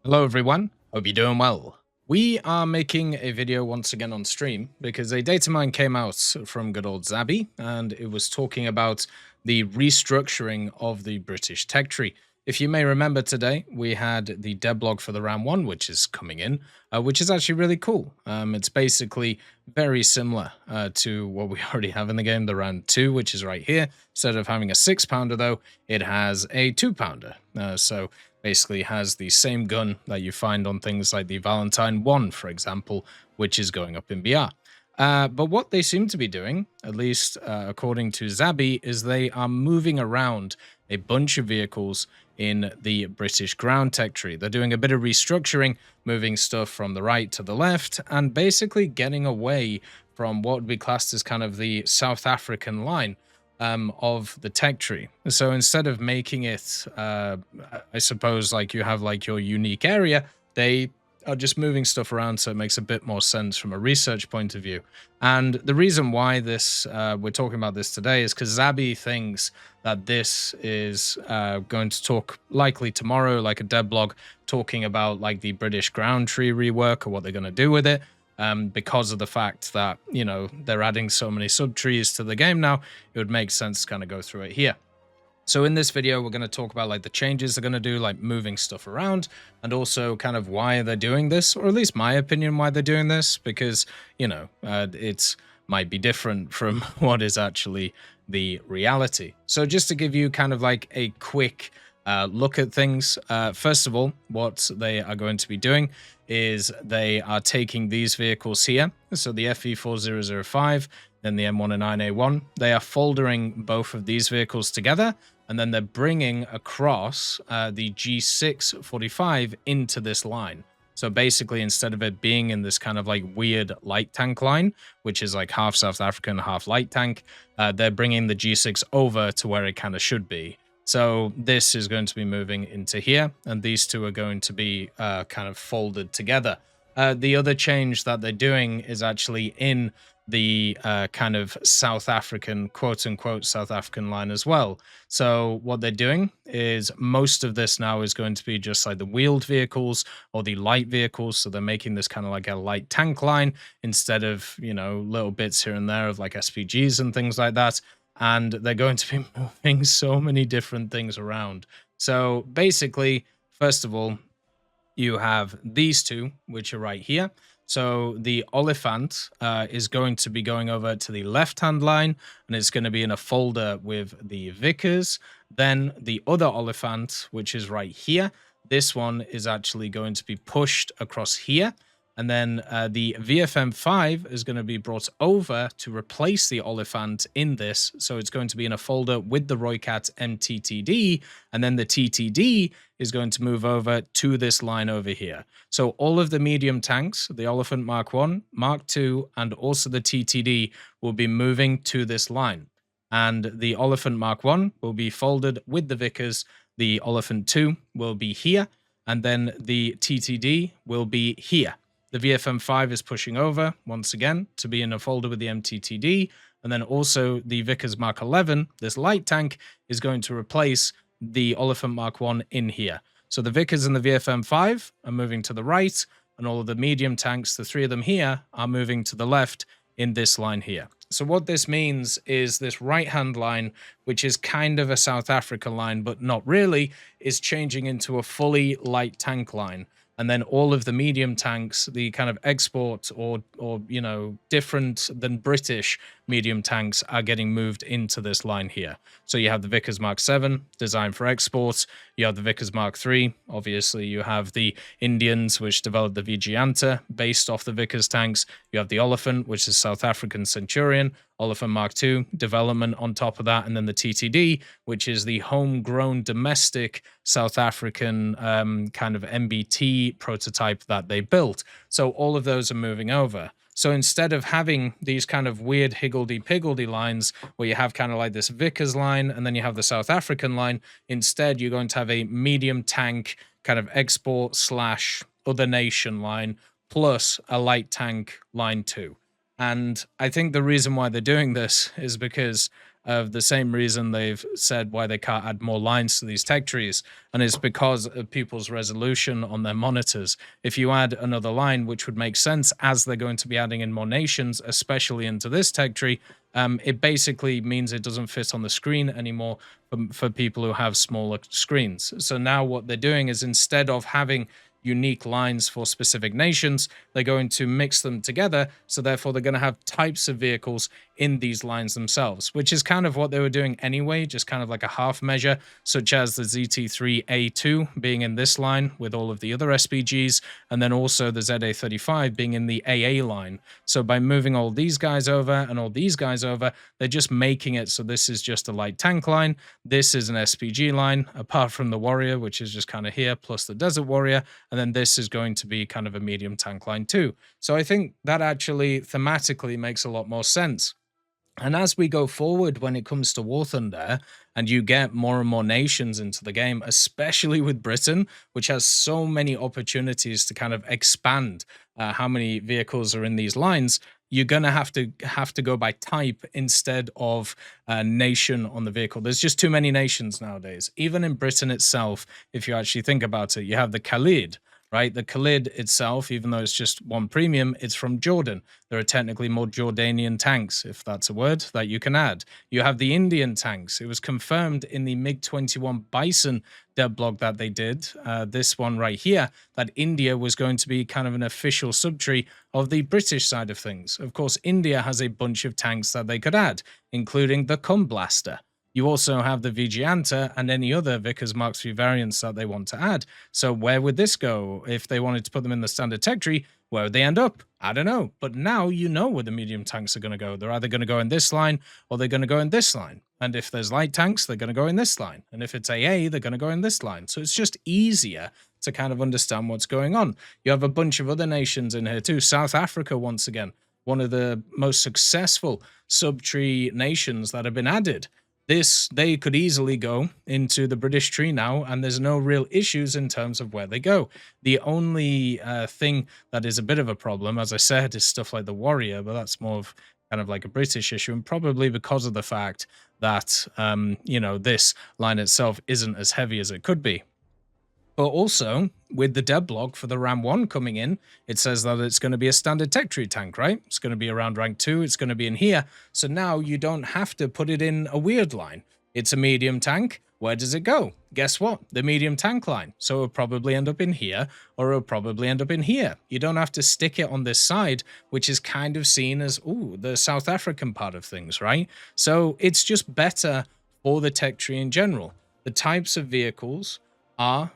Hello everyone, hope you're doing well. We are making a video once again on stream because a data mine came out from good old Zabby and it was talking about the restructuring of the British tech tree. If you may remember today, we had the devlog for the round one, which is coming in, which is actually really cool. It's basically very similar to what we already have in the game, the round two, which is right here. Instead of having a 6-pounder though, it has a 2-pounder. So basically has the same gun that you find on things like the Valentine 1, for example, which is going up in BR. But what they seem to be doing, at least according to Zabby, is they are moving around a bunch of vehicles in the British ground tech tree. They're doing a bit of restructuring, moving stuff from the right to the left, and basically getting away from what would be classed as kind of the South African line of the tech tree. So instead of making it, I suppose, like you have like your unique area, they are just moving stuff around so it makes a bit more sense from a research point of view. And the reason why this we're talking about this today is because Zabby thinks that this is going to talk likely tomorrow, like a devlog, talking about like the British ground tree rework or what they're going to do with it. Because of the fact that, you know, they're adding so many subtrees to the game now, it would make sense to kind of go through it here. So in this video, we're going to talk about like the changes they're going to do, like moving stuff around, and also kind of why they're doing this, or at least my opinion why they're doing this, because, you know, it might be different from what is actually the reality. So just to give you kind of like a quick look at things. First of all, what they are going to be doing is they are taking these vehicles here. So the FE4005, then the M19A1. They are foldering both of these vehicles together, and then they're bringing across the G645 into this line. So basically, instead of it being in this kind of like weird light tank line, which is like half South African, half light tank, they're bringing the G6 over to where it kind of should be. So this is going to be moving into here, and these two are going to be kind of folded together. The other change that they're doing is actually in the kind of South African, quote-unquote, South African line as well. So what they're doing is most of this now is going to be just like the wheeled vehicles or the light vehicles. So they're making this kind of like a light tank line instead of, you know, little bits here and there of like SPGs and things like that. And they're going to be moving so many different things around. So basically, first of all, you have these two, which are right here. So the Oliphant is going to be going over to the left-hand line, and it's going to be in a folder with the Vickers. Then the other Oliphant, which is right here, this one is actually going to be pushed across here. And then the VFM5 is going to be brought over to replace the Oliphant in this. So it's going to be in a folder with the Roycat MTTD. And then the TTD is going to move over to this line over here. So all of the medium tanks, the Oliphant Mark 1, Mark 2, and also the TTD will be moving to this line. And the Oliphant Mark 1 will be folded with the Vickers. The Oliphant 2 will be here. And then the TTD will be here. The VFM5 is pushing over, once again, to be in a folder with the MTTD. And then also the Vickers Mark 11, this light tank, is going to replace the Oliphant Mark 1 in here. So the Vickers and the VFM5 are moving to the right, and all of the medium tanks, the three of them here, are moving to the left in this line here. So what this means is this right-hand line, which is kind of a South Africa line, but not really, is changing into a fully light tank line. And then all of the medium tanks, the kind of export or you know, different than British medium tanks are getting moved into this line here. So you have the Vickers Mark 7, designed for export. You have the Vickers Mark 3. Obviously, you have the Indians, which developed the Vigianta based off the Vickers tanks. You have the Oliphant, which is South African Centurion. Oliphant Mark 2 development on top of that, and then the TTD, which is the homegrown domestic South African kind of MBT prototype that they built. So all of those are moving over. So instead of having these kind of weird higgledy-piggledy lines where you have kind of like this Vickers line and then you have the South African line, instead you're going to have a medium tank kind of export / other nation line plus a light tank line 2. And I think the reason why they're doing this is because the same reason they've said why they can't add more lines to these tech trees, and it's because of people's resolution on their monitors. If you add another line, which would make sense as they're going to be adding in more nations, especially into this tech tree, it basically means it doesn't fit on the screen anymore for people who have smaller screens. So now what they're doing is, instead of having unique lines for specific nations, they're going to mix them together. So therefore, they're going to have types of vehicles in these lines themselves, which is kind of what they were doing anyway, just kind of like a half measure, such as the ZT3A2 being in this line with all of the other SPGs, and then also the ZA35 being in the AA line. So by moving all these guys over and all these guys over, they're just making it so this is just a light tank line, this is an SPG line, apart from the Warrior, which is just kind of here, plus the Desert Warrior, and then this is going to be kind of a medium tank line too. So I think that actually thematically makes a lot more sense. And as we go forward when it comes to War Thunder, and you get more and more nations into the game, especially with Britain, which has so many opportunities to kind of expand how many vehicles are in these lines, you're gonna have to go by type instead of nation on the vehicle. There's just too many nations nowadays. Even in Britain itself, if you actually think about it, you have the Khalid, right? The Khalid itself, even though it's just one premium, it's from Jordan. There are technically more Jordanian tanks, if that's a word, that you can add. You have the Indian tanks. It was confirmed in the MiG-21 Bison devlog that they did, this one right here, that India was going to be kind of an official subtree of the British side of things. Of course, India has a bunch of tanks that they could add, including the Cum Blaster. You also have the Vigianta and any other Vickers Mark III variants that they want to add. So where would this go? If they wanted to put them in the standard tech tree, where would they end up? I don't know. But now you know where the medium tanks are going to go. They're either going to go in this line or they're going to go in this line. And if there's light tanks, they're going to go in this line. And if it's AA, they're going to go in this line. So it's just easier to kind of understand what's going on. You have a bunch of other nations in here too. South Africa, once again, one of the most successful subtree nations that have been added. They could easily go into the British tree now, and there's no real issues in terms of where they go. The only thing that is a bit of a problem, as I said, is stuff like the Warrior, but that's more of kind of like a British issue, and probably because of the fact that, you know, this line itself isn't as heavy as it could be. But also, with the devlog for the Ram 1 coming in, it says that it's going to be a standard tech tree tank, right? It's going to be around rank 2, it's going to be in here. So now you don't have to put it in a weird line. It's a medium tank. Where does it go? Guess what? The medium tank line. So it'll probably end up in here, or it'll probably end up in here. You don't have to stick it on this side, which is kind of seen as, ooh, the South African part of things, right? So it's just better for the tech tree in general. The types of vehicles are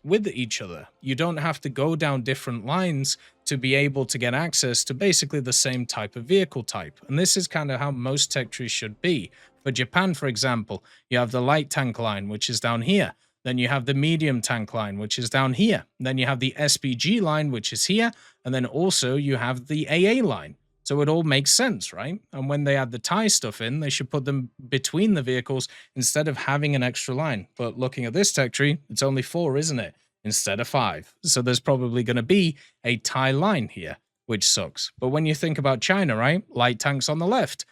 with each other. You don't have to go down different lines to be able to get access to basically the same type of vehicle type. And this is kind of how most tech trees should be. For Japan, for example, you have the light tank line, which is down here. Then you have the medium tank line, which is down here. Then you have the SPG line, which is here. And then also you have the AA line. So it all makes sense, right? And when they add the tie stuff in, they should put them between the vehicles instead of having an extra line. But looking at this tech tree, it's only 4, isn't it? Instead of 5. So there's probably going to be a tie line here, which sucks. But when you think about China, right? Light tanks on the left,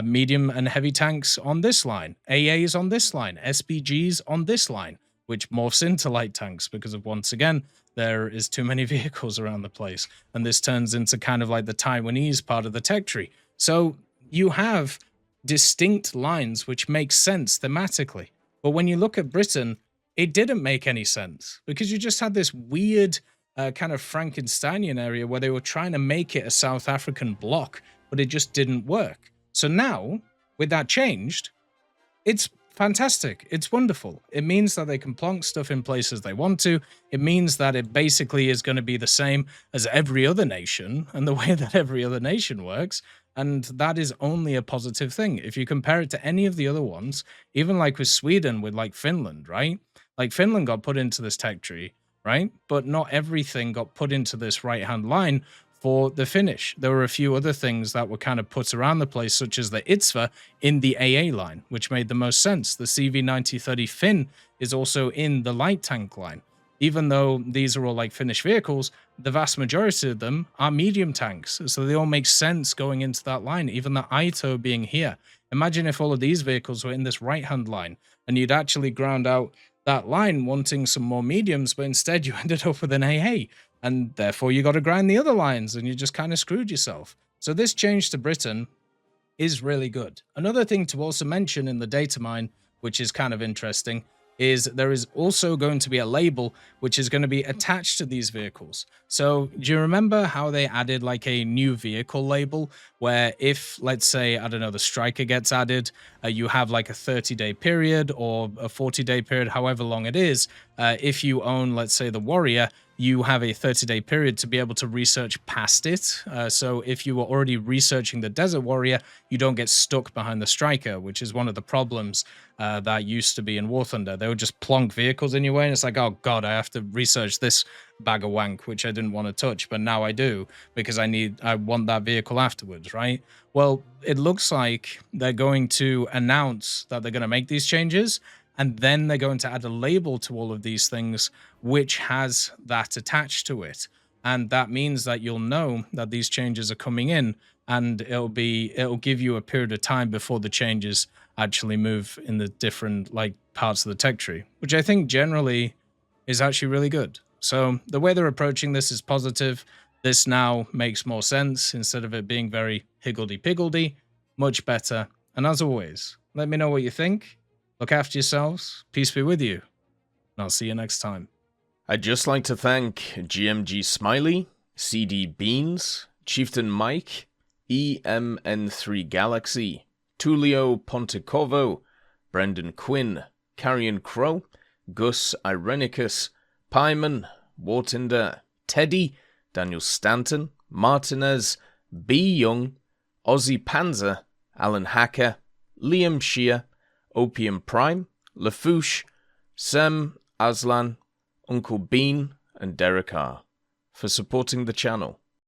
medium and heavy tanks on this line, AAs on this line, SPGs on this line, which morphs into light tanks because of, once again, there is too many vehicles around the place. And this turns into kind of like the Taiwanese part of the tech tree. So you have distinct lines which make sense thematically. But when you look at Britain, it didn't make any sense because you just had this weird kind of Frankensteinian area where they were trying to make it a South African block, but it just didn't work. So now, with that changed, it's fantastic. It's wonderful. It means that they can plonk stuff in places they want to. It means that it basically is going to be the same as every other nation and the way that every other nation works. And that is only a positive thing. If you compare it to any of the other ones, even like with Sweden, with like Finland, right? Like Finland got put into this tech tree, right? But not everything got put into this right-hand line for the Finnish. There were a few other things that were kind of put around the place, such as the ITSVA in the AA line, which made the most sense. The CV9030 Finn is also in the light tank line. even though these are all like finished vehicles, the vast majority of them are medium tanks. So they all make sense going into that line, even the Ito being here. Imagine if all of these vehicles were in this right-hand line and you'd actually ground out that line wanting some more mediums, but instead you ended up with an AA, and therefore you got to grind the other lines and you just kind of screwed yourself. So this change to Britain is really good. Another thing to also mention in the data mine, which is kind of interesting, is there is also going to be a label which is going to be attached to these vehicles. So do you remember how they added like a new vehicle label where if, let's say, I don't know, the Striker gets added, you have like a 30-day period or a 40-day period, however long it is. If you own, let's say, the Warrior, you have a 30-day period to be able to research past it. So if you were already researching the Desert Warrior, you don't get stuck behind the Striker, which is one of the problems that used to be in War Thunder. They would just plonk vehicles in your way, and it's like, oh god, I have to research this bag of wank, which I didn't want to touch, but now I do, because I want that vehicle afterwards, right? Well, it looks like they're going to announce that they're going to make these changes, and then they're going to add a label to all of these things, which has that attached to it. And that means that you'll know that these changes are coming in, and it'll give you a period of time before the changes actually move in the different like parts of the tech tree, which I think generally is actually really good. So the way they're approaching this is positive. This now makes more sense instead of it being very higgledy-piggledy, much better. And as always, let me know what you think. Look after yourselves. Peace be with you. And I'll see you next time. I'd just like to thank GMG Smiley, CD Beans, Chieftain Mike, EMN3 Galaxy, Tulio Pontecorvo, Brendan Quinn, Carrion Crow, Gus Irenicus, Pyman, Wartinder, Teddy, Daniel Stanton, Martinez, B. Young, Ozzy Panzer, Alan Hacker, Liam Shear, Opium Prime, Lafouche, Sem, Aslan, Uncle Bean, and Derek R. for supporting the channel.